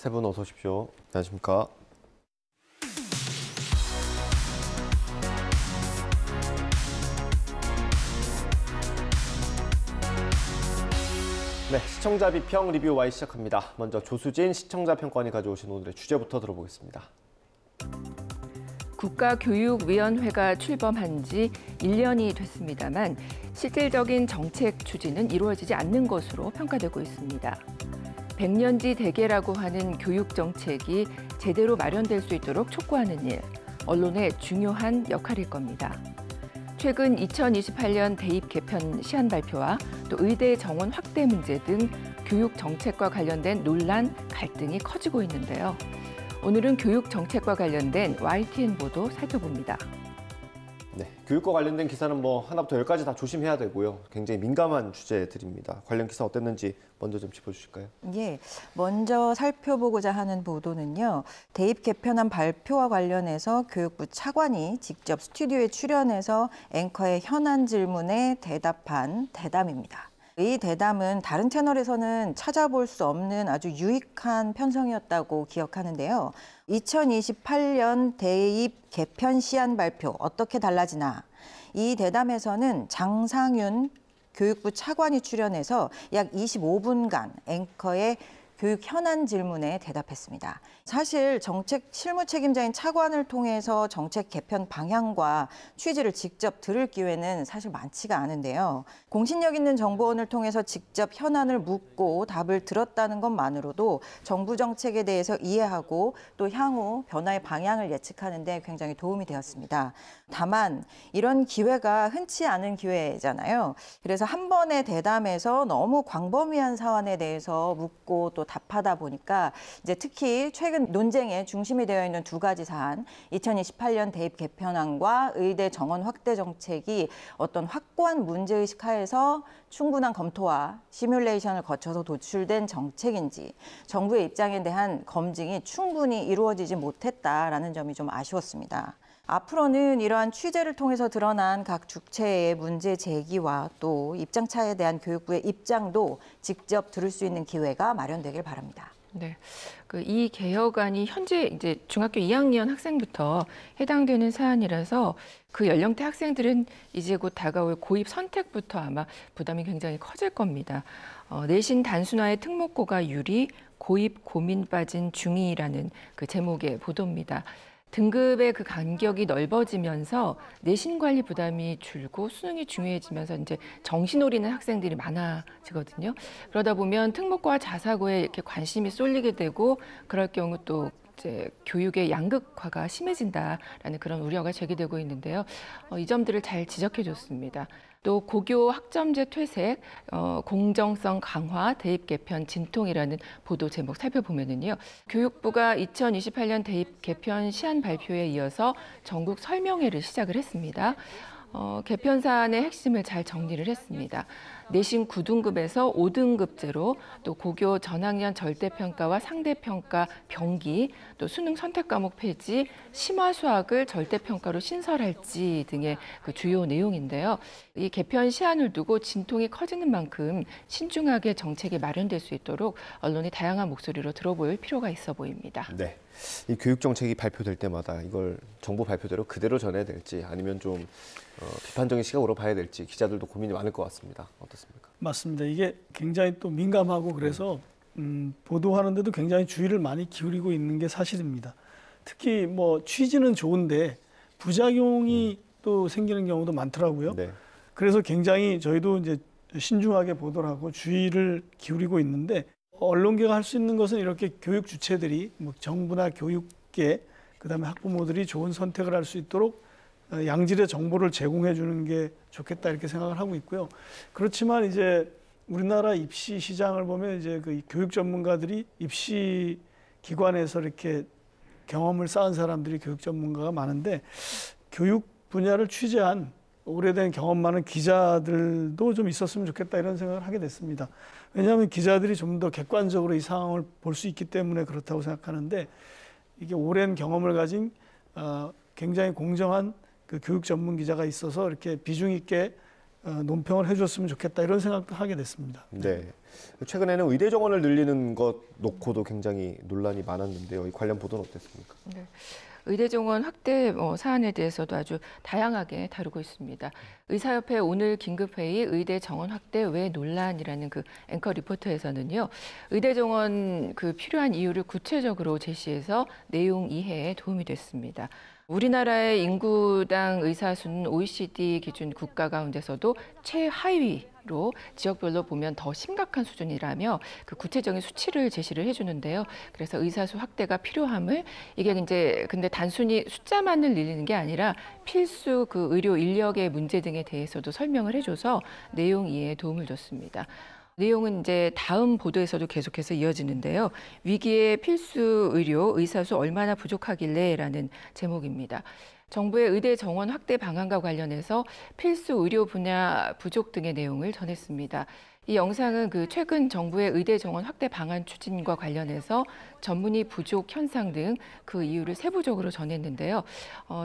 세 분 어서 오십시오. 안녕하십니까. 네, 시청자 비평 리뷰 Y 시작합니다. 먼저 조수진 시청자 평가원이 가져오신 오늘의 주제부터 들어보겠습니다. 국가교육위원회가 출범한 지 1년이 됐습니다만 실질적인 정책 추진은 이루어지지 않는 것으로 평가되고 있습니다. 백년지 대계라고 하는 교육 정책이 제대로 마련될 수 있도록 촉구하는 일, 언론의 중요한 역할일 겁니다. 최근 2028년 대입 개편 시한 발표와 또 의대 정원 확대 문제 등 교육 정책과 관련된 논란, 갈등이 커지고 있는데요. 오늘은 교육 정책과 관련된 YTN 보도 살펴봅니다. 네, 교육과 관련된 기사는 하나부터 열까지 다 조심해야 되고요. 굉장히 민감한 주제들입니다. 관련 기사 어땠는지 먼저 좀 짚어주실까요? 예, 먼저 살펴보고자 하는 보도는요. 대입 개편안 발표와 관련해서 교육부 차관이 직접 스튜디오에 출연해서 앵커의 현안 질문에 대답한 대담입니다. 이 대담은 다른 채널에서는 찾아볼 수 없는 아주 유익한 편성이었다고 기억하는데요. 2028년 대입 개편 시한 발표 어떻게 달라지나? 이 대담에서는 장상윤 교육부 차관이 출연해서 약 25분간 앵커의 교육 현안 질문에 대답했습니다. 사실 정책 실무 책임자인 차관을 통해서 정책 개편 방향과 취지를 직접 들을 기회는 사실 많지가 않은데요. 공신력 있는 정보원을 통해서 직접 현안을 묻고 답을 들었다는 것만으로도 정부 정책에 대해서 이해하고 또 향후 변화의 방향을 예측하는 데 굉장히 도움이 되었습니다. 다만 이런 기회가 흔치 않은 기회잖아요. 그래서 한 번의 대담에서 너무 광범위한 사안에 대해서 묻고 또 답하다 보니까 이제 특히 최근 논쟁의 중심이 되어 있는 두 가지 사안, 2028년 대입 개편안과 의대 정원 확대 정책이 어떤 확고한 문제의식 하에서 충분한 검토와 시뮬레이션을 거쳐서 도출된 정책인지 정부의 입장에 대한 검증이 충분히 이루어지지 못했다라는 점이 좀 아쉬웠습니다. 앞으로는 이러한 취재를 통해서 드러난 각 주체의 문제 제기와 또 입장차에 대한 교육부의 입장도 직접 들을 수 있는 기회가 마련되길 바랍니다. 네, 이 개혁안이 현재 이제 중학교 2학년 학생부터 해당되는 사안이라서 그 연령대 학생들은 이제 곧 다가올 고입 선택부터 아마 부담이 굉장히 커질 겁니다. 내신 단순화의 특목고가 유리, 고입 고민 빠진 중2라는 그 제목의 보도입니다. 등급의 그 간격이 넓어지면서 내신 관리 부담이 줄고 수능이 중요해지면서 이제 정신오리는 학생들이 많아지거든요. 그러다 보면 특목고와 자사고에 이렇게 관심이 쏠리게 되고 그럴 경우 또 이제 교육의 양극화가 심해진다라는 그런 우려가 제기되고 있는데요. 이 점들을 잘 지적해줬습니다. 또 고교 학점제 퇴색, 공정성 강화, 대입 개편 진통이라는 보도 제목 살펴보면은요. 교육부가 2028년 대입 개편 시한 발표에 이어서 전국 설명회를 시작을 했습니다. 개편 사안의 핵심을 잘 정리를 했습니다. 내신 9등급에서 5등급제로 또 고교 전학년 절대평가와 상대평가 병기, 또 수능 선택 과목 폐지, 심화 수학을 절대평가로 신설할지 등의 그 주요 내용인데요. 이 개편 시한을 두고 진통이 커지는 만큼 신중하게 정책이 마련될 수 있도록 언론이 다양한 목소리로 들어볼 필요가 있어 보입니다. 네, 이 교육 정책이 발표될 때마다 이걸 정부 발표대로 그대로 전해야 될지 아니면 좀 비판적인 시각으로 봐야 될지 기자들도 고민이 많을 것 같습니다. 어떻습니까? 맞습니다. 이게 굉장히 또 민감하고 그래서 보도하는데도 굉장히 주의를 많이 기울이고 있는 게 사실입니다. 특히 취지는 좋은데 부작용이 또 생기는 경우도 많더라고요. 네. 그래서 굉장히 저희도 이제 신중하게 보도를 하고 주의를 기울이고 있는데 언론계가 할 수 있는 것은 이렇게 교육 주체들이 정부나 교육계 그다음에 학부모들이 좋은 선택을 할 수 있도록 양질의 정보를 제공해 주는 게 좋겠다 이렇게 생각을 하고 있고요. 그렇지만 이제 우리나라 입시 시장을 보면 이제 그 교육 전문가들이 입시 기관에서 이렇게 경험을 쌓은 사람들이 교육 전문가가 많은데 교육 분야를 취재한 오래된 경험 많은 기자들도 좀 있었으면 좋겠다 이런 생각을 하게 됐습니다. 왜냐하면 기자들이 좀 더 객관적으로 이 상황을 볼 수 있기 때문에 그렇다고 생각하는데 이게 오랜 경험을 가진 굉장히 공정한 그 교육 전문 기자가 있어서 이렇게 비중 있게 논평을 해줬으면 좋겠다 이런 생각도 하게 됐습니다. 네. 최근에는 의대 정원을 늘리는 것 놓고도 굉장히 논란이 많았는데요. 이 관련 보도는 어땠습니까? 네. 의대 정원 확대 사안에 대해서도 아주 다양하게 다루고 있습니다. 의사협회 오늘 긴급회의 의대 정원 확대 왜 논란이라는 그 앵커 리포터에서는요. 의대 정원 그 필요한 이유를 구체적으로 제시해서 내용 이해에 도움이 됐습니다. 우리나라의 인구당 의사 수는 OECD 기준 국가 가운데서도 최하위로 지역별로 보면 더 심각한 수준이라며 그 구체적인 수치를 제시를 해주는데요. 그래서 의사 수 확대가 필요함을 이게 이제 근데 단순히 숫자만을 늘리는 게 아니라 필수 그 의료 인력의 문제 등에 대해서도 설명을 해줘서 내용 이해에 도움을 줬습니다. 내용은 이제 다음 보도에서도 계속해서 이어지는데요. 위기의 필수 의료 의사 수 얼마나 부족하길래라는 제목입니다. 정부의 의대 정원 확대 방안과 관련해서 필수 의료 분야 부족 등의 내용을 전했습니다. 이 영상은 그 최근 정부의 의대 정원 확대 방안 추진과 관련해서 전문의 부족 현상 등 그 이유를 세부적으로 전했는데요.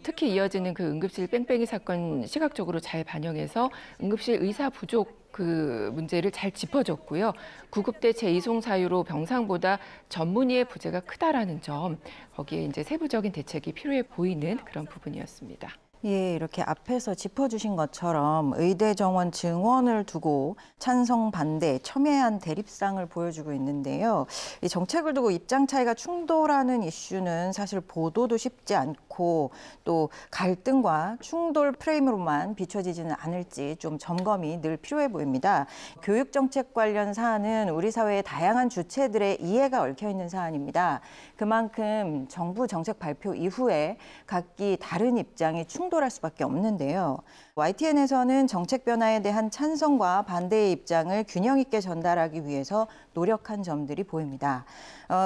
특히 이어지는 그 응급실 뺑뺑이 사건 시각적으로 잘 반영해서 응급실 의사 부족 그 문제를 잘 짚어줬고요. 구급대 재이송 사유로 병상보다 전문의의 부재가 크다라는 점, 거기에 이제 세부적인 대책이 필요해 보이는 그런 부분이었습니다. 예, 이렇게 앞에서 짚어주신 것처럼 의대 정원 증원을 두고 찬성, 반대, 첨예한 대립상을 보여주고 있는데요. 이 정책을 두고 입장 차이가 충돌하는 이슈는 사실 보도도 쉽지 않고 또 갈등과 충돌 프레임으로만 비춰지지는 않을지 좀 점검이 늘 필요해 보입니다. 교육 정책 관련 사안은 우리 사회의 다양한 주체들의 이해가 얽혀 있는 사안입니다. 그만큼 정부 정책 발표 이후에 각기 다른 입장이 충돌할 수밖에 없는데요. YTN에서는 정책 변화에 대한 찬성과 반대의 입장을 균형 있게 전달하기 위해서 노력한 점들이 보입니다.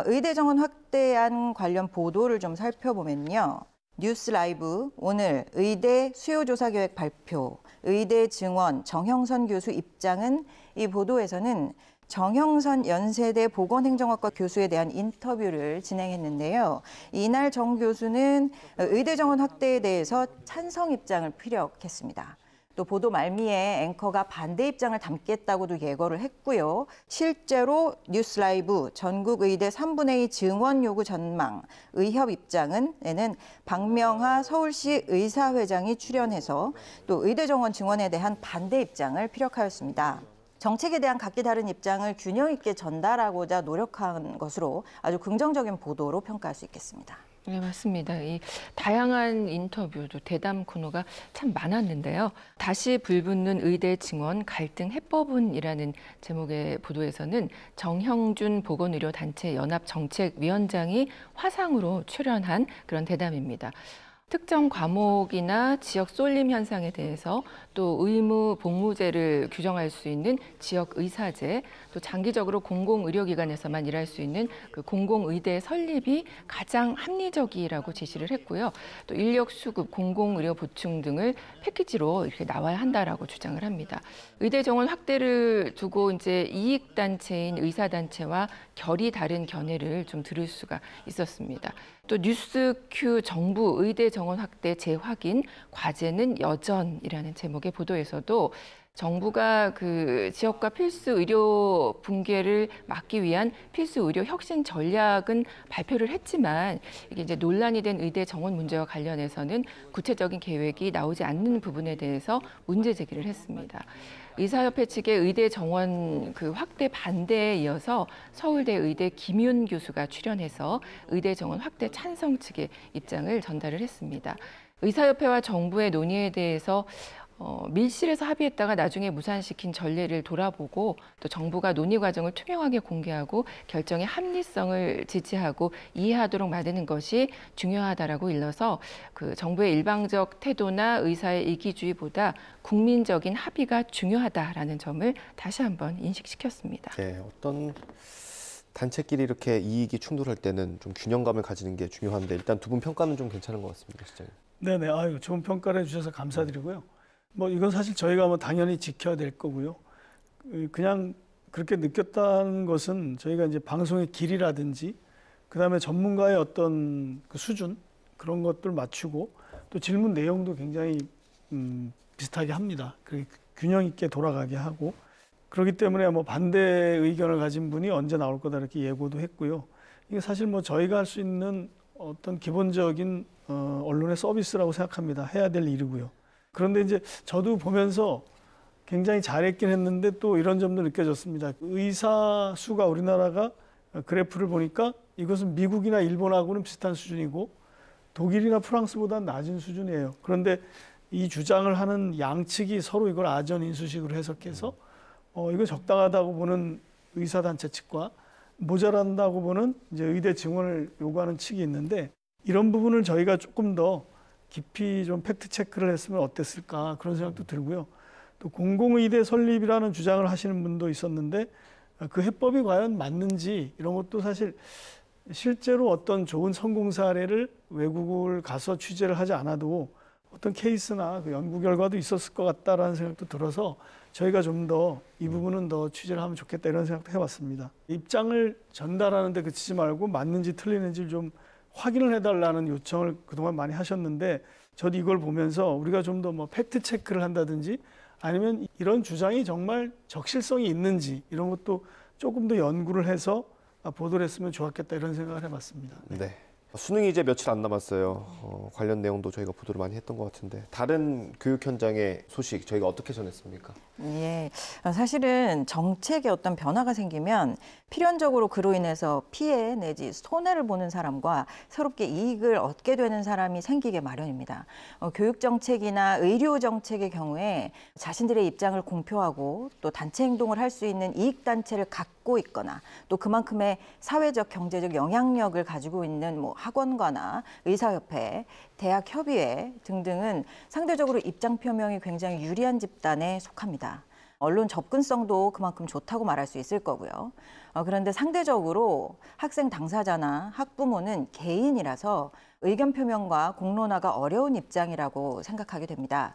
의대 정원 확대안 관련 보도를 좀 살펴보면요. 뉴스 라이브 오늘 의대 수요조사 계획 발표, 의대 증원 정형선 교수 입장은 이 보도에서는 정형선 연세대 보건행정학과 교수에 대한 인터뷰를 진행했는데요. 이날 정 교수는 의대 정원 확대에 대해서 찬성 입장을 피력했습니다. 또 보도 말미에 앵커가 반대 입장을 담겠다고도 예고를 했고요. 실제로 뉴스 라이브 전국의대 3분의 2 증원 요구 전망 의협 입장에는 박명하 서울시 의사회장이 출연해서 또 의대 정원 증원에 대한 반대 입장을 피력하였습니다. 정책에 대한 각기 다른 입장을 균형 있게 전달하고자 노력한 것으로 아주 긍정적인 보도로 평가할 수 있겠습니다. 네, 맞습니다. 이 다양한 인터뷰도 대담 코너가 참 많았는데요. 다시 불붙는 의대 증원 갈등 해법은이라는 제목의 보도에서는 정형준 보건의료단체 연합정책위원장이 화상으로 출연한 그런 대담입니다. 특정 과목이나 지역 쏠림 현상에 대해서 또 의무 복무제를 규정할 수 있는 지역 의사제, 또 장기적으로 공공의료기관에서만 일할 수 있는 그 공공의대 설립이 가장 합리적이라고 제시를 했고요. 또 인력 수급, 공공의료 보충 등을 패키지로 이렇게 나와야 한다라고 주장을 합니다. 의대 정원 확대를 두고 이제 이익단체인 의사단체와 결이 다른 견해를 좀 들을 수가 있었습니다. 또 뉴스큐 정부 의대 정원 확대 재확인 과제는 여전이라는 제목의 보도에서도 정부가 그 지역과 필수 의료 붕괴를 막기 위한 필수 의료 혁신 전략은 발표를 했지만 이게 이제 논란이 된 의대 정원 문제와 관련해서는 구체적인 계획이 나오지 않는 부분에 대해서 문제 제기를 했습니다. 의사협회 측의 의대 정원 그 확대 반대에 이어서 서울대 의대 김윤 교수가 출연해서 의대 정원 확대 찬성 측의 입장을 전달을 했습니다. 의사협회와 정부의 논의에 대해서 밀실에서 합의했다가 나중에 무산시킨 전례를 돌아보고 또 정부가 논의 과정을 투명하게 공개하고 결정의 합리성을 지지하고 이해하도록 만드는 것이 중요하다라고 일러서 그 정부의 일방적 태도나 의사의 이기주의보다 국민적인 합의가 중요하다라는 점을 다시 한번 인식시켰습니다. 네, 어떤 단체끼리 이렇게 이익이 충돌할 때는 좀 균형감을 가지는 게 중요한데 일단 두 분 평가는 좀 괜찮은 것 같습니다, 실장님. 네네, 아유 좋은 평가를 해주셔서 감사드리고요. 뭐 이건 사실 저희가 뭐 당연히 지켜야 될 거고요. 그냥 그렇게 느꼈다는 것은 저희가 이제 방송의 길이라든지 그다음에 전문가의 어떤 그 수준 그런 것들 맞추고 또 질문 내용도 굉장히 비슷하게 합니다. 균형 있게 돌아가게 하고 그렇기 때문에 뭐 반대 의견을 가진 분이 언제 나올 거다 이렇게 예고도 했고요. 이게 사실 뭐 저희가 할 수 있는 어떤 기본적인 언론의 서비스라고 생각합니다. 해야 될 일이고요. 그런데 이제 저도 보면서 굉장히 잘했긴 했는데 또 이런 점도 느껴졌습니다. 의사 수가 우리나라가 그래프를 보니까 이것은 미국이나 일본하고는 비슷한 수준이고 독일이나 프랑스보다 낮은 수준이에요. 그런데 이 주장을 하는 양측이 서로 이걸 아전인수식으로 해석해서 이거 적당하다고 보는 의사단체 측과 모자란다고 보는 이제 의대 증원을 요구하는 측이 있는데 이런 부분을 저희가 조금 더 깊이 좀 팩트 체크를 했으면 어땠을까 그런 생각도 들고요. 또 공공의대 설립이라는 주장을 하시는 분도 있었는데 그 해법이 과연 맞는지 이런 것도 사실 실제로 어떤 좋은 성공 사례를 외국을 가서 취재를 하지 않아도 어떤 케이스나 그 연구 결과도 있었을 것 같다라는 생각도 들어서 저희가 좀 더 이 부분은 더 취재를 하면 좋겠다 이런 생각도 해봤습니다. 입장을 전달하는 데 그치지 말고 맞는지 틀리는지 좀 확인을 해달라는 요청을 그동안 많이 하셨는데 저도 이걸 보면서 우리가 좀 더 뭐 팩트 체크를 한다든지 아니면 이런 주장이 정말 적실성이 있는지 이런 것도 조금 더 연구를 해서 보도를 했으면 좋았겠다 이런 생각을 해봤습니다. 네. 수능이 이제 며칠 안 남았어요. 관련 내용도 저희가 보도를 많이 했던 것 같은데 다른 교육 현장의 소식 저희가 어떻게 전했습니까? 예, 사실은 정책에 어떤 변화가 생기면 필연적으로 그로 인해서 피해 내지 손해를 보는 사람과 새롭게 이익을 얻게 되는 사람이 생기게 마련입니다. 교육 정책이나 의료 정책의 경우에 자신들의 입장을 공표하고 또 단체 행동을 할 수 있는 이익 단체를 갖고 있거나 또 그만큼의 사회적 경제적 영향력을 가지고 있는 뭐 학원가나 의사협회, 대학협의회 등등은 상대적으로 입장 표명이 굉장히 유리한 집단에 속합니다. 언론 접근성도 그만큼 좋다고 말할 수 있을 거고요. 그런데 상대적으로 학생 당사자나 학부모는 개인이라서 의견 표명과 공론화가 어려운 입장이라고 생각하게 됩니다.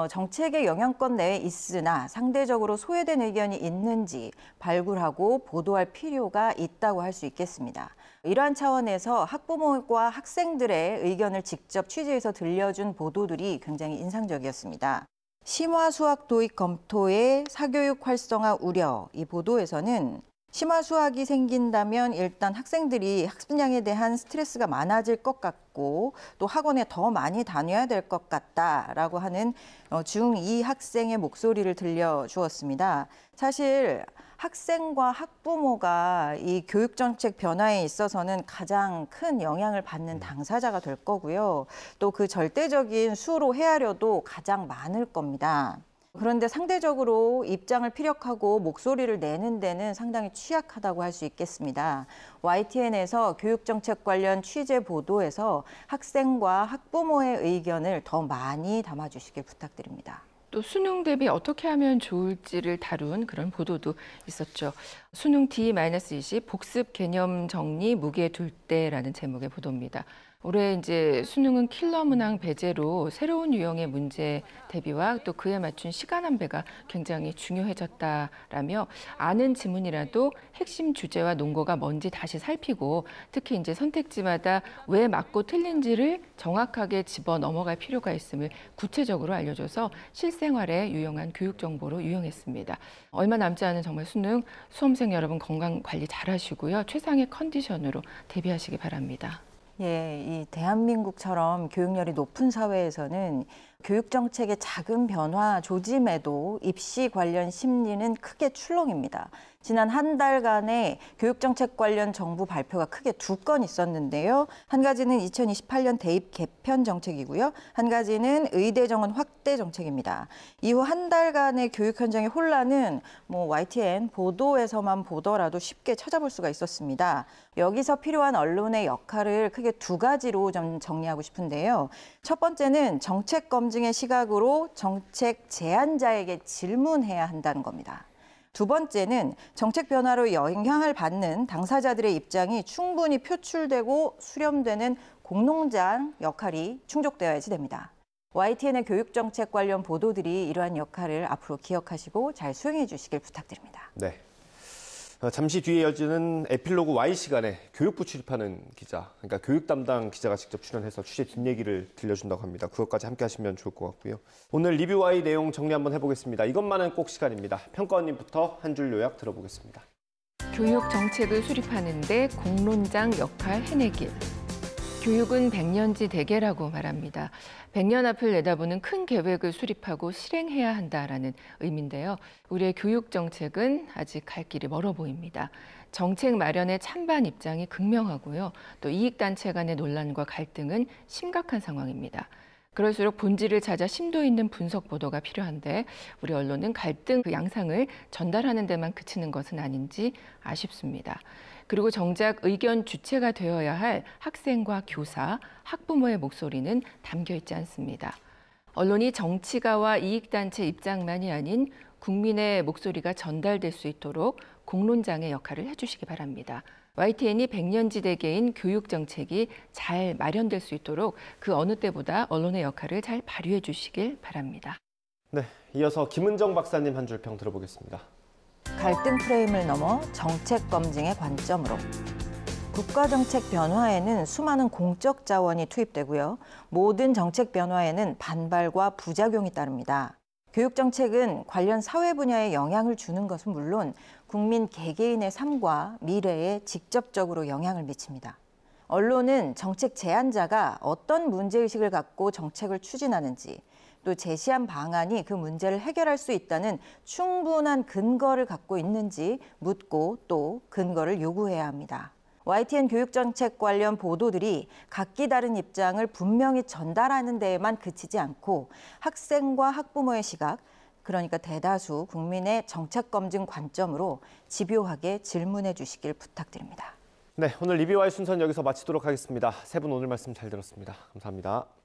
정책의 영향권 내에 있으나 상대적으로 소외된 의견이 있는지 발굴하고 보도할 필요가 있다고 할 수 있겠습니다. 이러한 차원에서 학부모과 학생들의 의견을 직접 취재해서 들려준 보도들이 굉장히 인상적이었습니다. 심화 수학 도입 검토의 사교육 활성화 우려, 이 보도에서는 심화 수학이 생긴다면 일단 학생들이 학습량에 대한 스트레스가 많아질 것 같고 또 학원에 더 많이 다녀야 될 것 같다라고 하는 중2 학생의 목소리를 들려주었습니다. 사실 학생과 학부모가 이 교육정책 변화에 있어서는 가장 큰 영향을 받는 당사자가 될 거고요. 또 그 절대적인 수로 헤아려도 가장 많을 겁니다. 그런데 상대적으로 입장을 피력하고 목소리를 내는 데는 상당히 취약하다고 할 수 있겠습니다. YTN에서 교육정책 관련 취재 보도에서 학생과 학부모의 의견을 더 많이 담아주시길 부탁드립니다. 또 수능 대비 어떻게 하면 좋을지를 다룬 그런 보도도 있었죠. 수능 D-20 복습 개념 정리 무게 둘 때라는 제목의 보도입니다. 올해 이제 수능은 킬러 문항 배제로 새로운 유형의 문제 대비와 또 그에 맞춘 시간 안배가 굉장히 중요해졌다라며 아는 지문이라도 핵심 주제와 논거가 뭔지 다시 살피고 특히 이제 선택지마다 왜 맞고 틀린지를 정확하게 집어 넘어갈 필요가 있음을 구체적으로 알려줘서 실생활에 유용한 교육 정보로 유용했습니다. 얼마 남지 않은 정말 수능 수험생 여러분 건강 관리 잘 하시고요. 최상의 컨디션으로 대비하시기 바랍니다. 예, 이 대한민국처럼 교육열이 높은 사회에서는 교육정책의 작은 변화 조짐에도 입시 관련 심리는 크게 출렁입니다. 지난 한 달간의 교육정책 관련 정부 발표가 크게 두 건 있었는데요. 한 가지는 2028년 대입 개편 정책이고요. 한 가지는 의대 정원 확대 정책입니다. 이후 한 달간의 교육 현장의 혼란은 YTN 보도에서만 보더라도 쉽게 찾아볼 수가 있었습니다. 여기서 필요한 언론의 역할을 크게 두 가지로 좀 정리하고 싶은데요. 첫 번째는 정책 검증의 시각으로 정책 제안자에게 질문해야 한다는 겁니다. 두 번째는 정책 변화로 영향을 받는 당사자들의 입장이 충분히 표출되고 수렴되는 공론장 역할이 충족되어야지 됩니다. YTN의 교육정책 관련 보도들이 이러한 역할을 앞으로 기억하시고 잘 수행해 주시길 부탁드립니다. 네. 잠시 뒤에 이어지는 에필로그 Y 시간에 교육부 출입하는 기자, 그러니까 교육 담당 기자가 직접 출연해서 취재 뒷얘기를 들려준다고 합니다. 그것까지 함께 하시면 좋을 것 같고요. 오늘 리뷰 Y 내용 정리 한번 해보겠습니다. 이것만은 꼭 시간입니다. 평가원님부터 한 줄 요약 들어보겠습니다. 교육 정책을 수립하는데 공론장 역할 해내길. 교육은 백년지 대계라고 말합니다. 100년 앞을 내다보는 큰 계획을 수립하고 실행해야 한다라는 의미인데요. 우리의 교육 정책은 아직 갈 길이 멀어 보입니다. 정책 마련의 찬반 입장이 극명하고요. 또 이익단체 간의 논란과 갈등은 심각한 상황입니다. 그럴수록 본질을 찾아 심도 있는 분석 보도가 필요한데 우리 언론은 갈등 그 양상을 전달하는 데만 그치는 것은 아닌지 아쉽습니다. 그리고 정작 의견 주체가 되어야 할 학생과 교사, 학부모의 목소리는 담겨 있지 않습니다. 언론이 정치가와 이익단체 입장만이 아닌 국민의 목소리가 전달될 수 있도록 공론장의 역할을 해주시기 바랍니다. YTN이 백년지대계인 교육 정책이 잘 마련될 수 있도록 그 어느 때보다 언론의 역할을 잘 발휘해 주시길 바랍니다. 네, 이어서 김은정 박사님 한 줄 평 들어보겠습니다. 갈등 프레임을 넘어 정책 검증의 관점으로. 국가정책 변화에는 수많은 공적 자원이 투입되고요. 모든 정책 변화에는 반발과 부작용이 따릅니다. 교육정책은 관련 사회 분야에 영향을 주는 것은 물론 국민 개개인의 삶과 미래에 직접적으로 영향을 미칩니다. 언론은 정책 제안자가 어떤 문제의식을 갖고 정책을 추진하는지, 또 제시한 방안이 그 문제를 해결할 수 있다는 충분한 근거를 갖고 있는지 묻고 또 근거를 요구해야 합니다. YTN 교육정책 관련 보도들이 각기 다른 입장을 분명히 전달하는 데에만 그치지 않고 학생과 학부모의 시각, 그러니까 대다수 국민의 정책 검증 관점으로 집요하게 질문해 주시길 부탁드립니다. 네, 오늘 리뷰와의 순서는 여기서 마치도록 하겠습니다. 세 분 오늘 말씀 잘 들었습니다. 감사합니다.